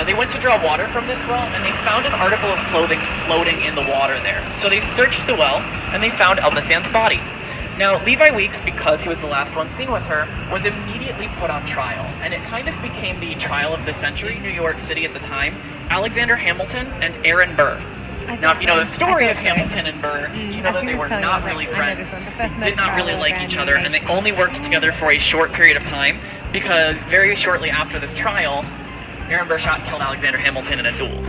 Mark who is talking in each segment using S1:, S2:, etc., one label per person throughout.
S1: they went to draw water from this well, and they found an article of clothing floating in the water there. So they searched the well, and they found Elnathan's body. Now, Levi Weeks, because he was the last one seen with her, was immediately put on trial, and it kind of became the trial of the century in New York City at the time. Alexander Hamilton and Aaron Burr. Now, if you know the story of Hamilton and Burr, you know that they were not really friends. They did not really like each other, and they only worked together for a short period of time, because very shortly after this trial, Aaron Burr shot and killed Alexander Hamilton in a duel.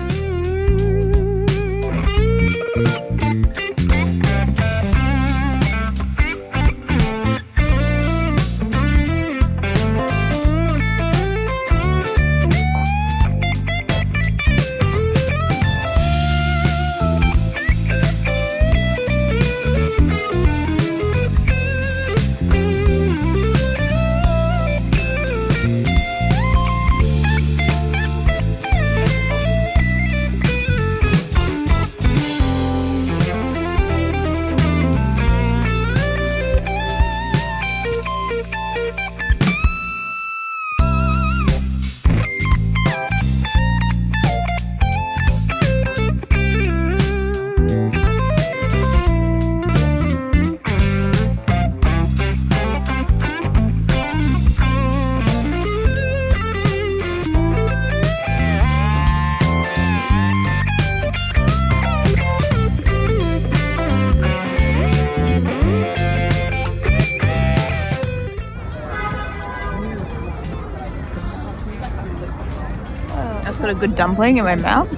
S2: Got a good dumpling in my mouth.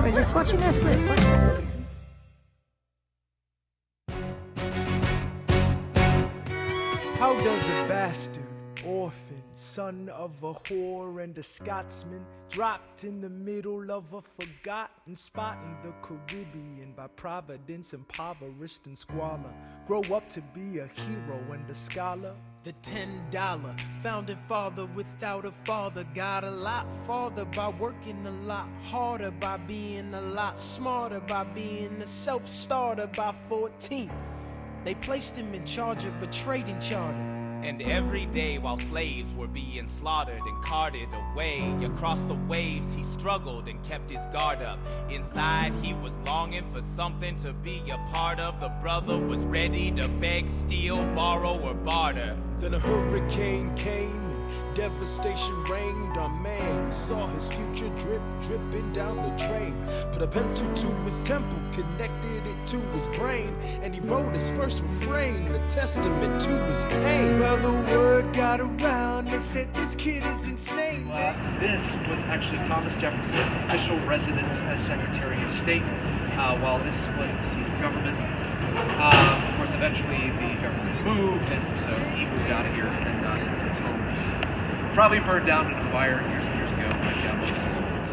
S2: We're just watching her flip.
S3: How does a bastard, orphan, son of a whore and a Scotsman, dropped in the middle of a forgotten spot in the Caribbean by providence, impoverished and squalor, grow up to be a hero and a scholar? The $10 founding father without a father got a lot farther by working a lot harder, by being a lot smarter, by being a self-starter. By 14 they placed him in charge of a trading charter.
S4: And every day while slaves were being slaughtered and carted away across the waves, he struggled and kept his guard up. Inside he was longing for something to be a part of. The brother was ready to beg, steal, borrow, or barter.
S3: Then a hurricane came and devastation reigned on man. We saw his future dripping down the drain. Put a pencil to his temple, connected it to his brain, and he wrote his first refrain, a testament to his pain. Well, the word got around, they said this kid is insane.
S5: This was actually Thomas Jefferson's official residence as Secretary of State, while this was the seat of government. Of course, eventually the government moved, and so he moved out of here, and his home was probably burned down in a fire years and years ago, like most of his homes.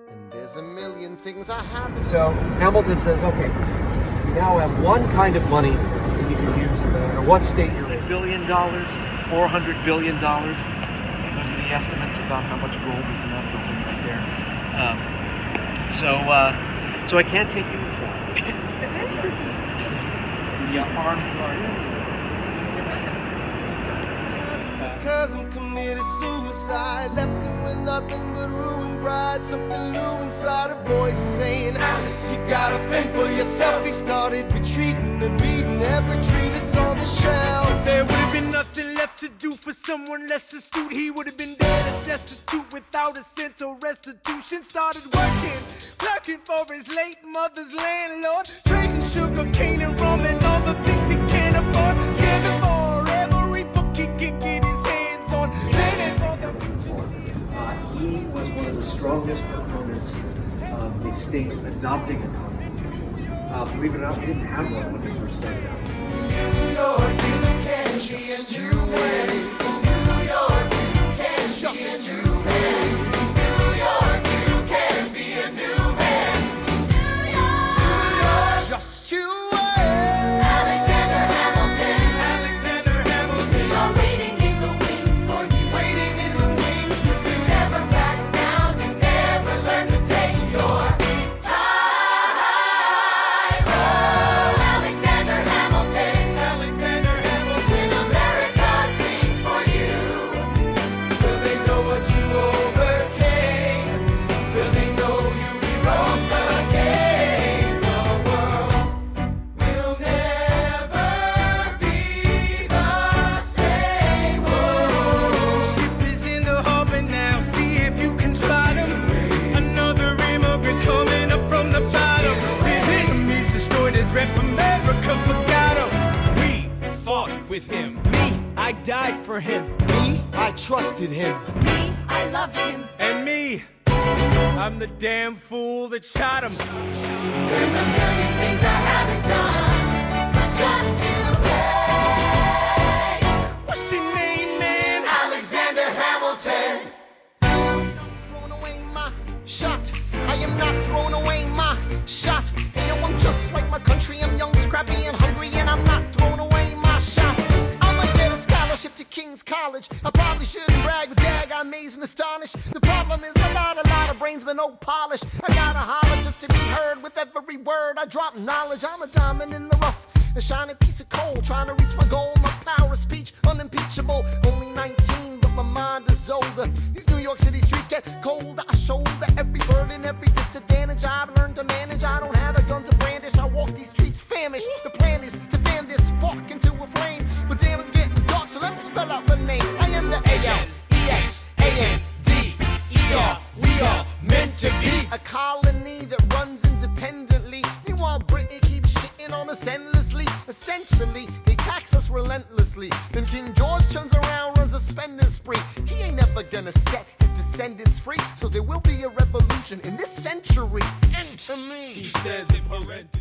S6: And there's a million things I haven't.
S7: So Hamilton says, okay, you now have one kind of money that you can use no matter what state you're in.
S5: $1 billion, $400 billion. Those are the estimates about how much gold is in that building right there. So I can't take you inside. The armed guard.
S6: Cousin committed suicide, left him with nothing but ruined pride. Something new inside a voice saying, Alex, you got a thing for yourself. He started retreating and reading every treatise on the shelf.
S3: There would have been nothing left to do for someone less astute. He would have been dead and destitute without a cent or restitution. Started working, clerking for his late mother's landlord, trading sugar cane and rum and all the things he can't afford. Scared for every book he can get his hands on. For the future.
S7: He was one of the strongest proponents of the states adopting a constitution. Believe it or not, we didn't have one when we first started out.
S6: New York, you can be a new man. New York, you can just be a new man. New York, you can be a new man. New York, just you wait. Alexander Hamilton, Alexander Hamilton, we are waiting in the wings for you. Waiting in the wings for you. You never back down, you never learn to take your time. Oh, Alexander Hamilton, Alexander Hamilton, America.
S3: I died for him. Me, I trusted him.
S6: Me, I loved him.
S3: And me, I'm the damn fool that shot him.
S6: There's a million things I haven't done, but just to pay.
S3: What's your name, man?
S6: Alexander Hamilton.
S8: Thrown away my shot. I am not throwing away my shot. Hey, yo, I'm just like my country. I'm young, scrappy, and hungry, and I'm not throwing away my shot. I'ma get a scholarship to King's College. I probably shouldn't brag, but dag, I'm amazed and astonished. The problem is I got a lot of brains, but no polish. I gotta holler just to be heard with every word. I drop knowledge. I'm a diamond in the rough, a shining piece of coal, trying to reach my goal. My power of speech, unimpeachable. Only 19, but my mind is older. These New York City streets get colder. I shoulder every burden, every disadvantage I've learned to manage. I don't have a gun to brandish. I walk these streets famished. The plan is to fan this spark into a flame. But damn, it's getting dark, so let me spell out the name. I am the A-L-E-X-A-N-D-E-R.
S3: We are meant to be
S8: a colony that runs independently. Meanwhile, Britain keeps shitting on us endlessly. Essentially, they tax us relentlessly. Then King George turns around, runs a spending spree. He ain't never gonna set his descendants free. So there will be a revolution in this century. Enter me.
S3: He says in parentheses.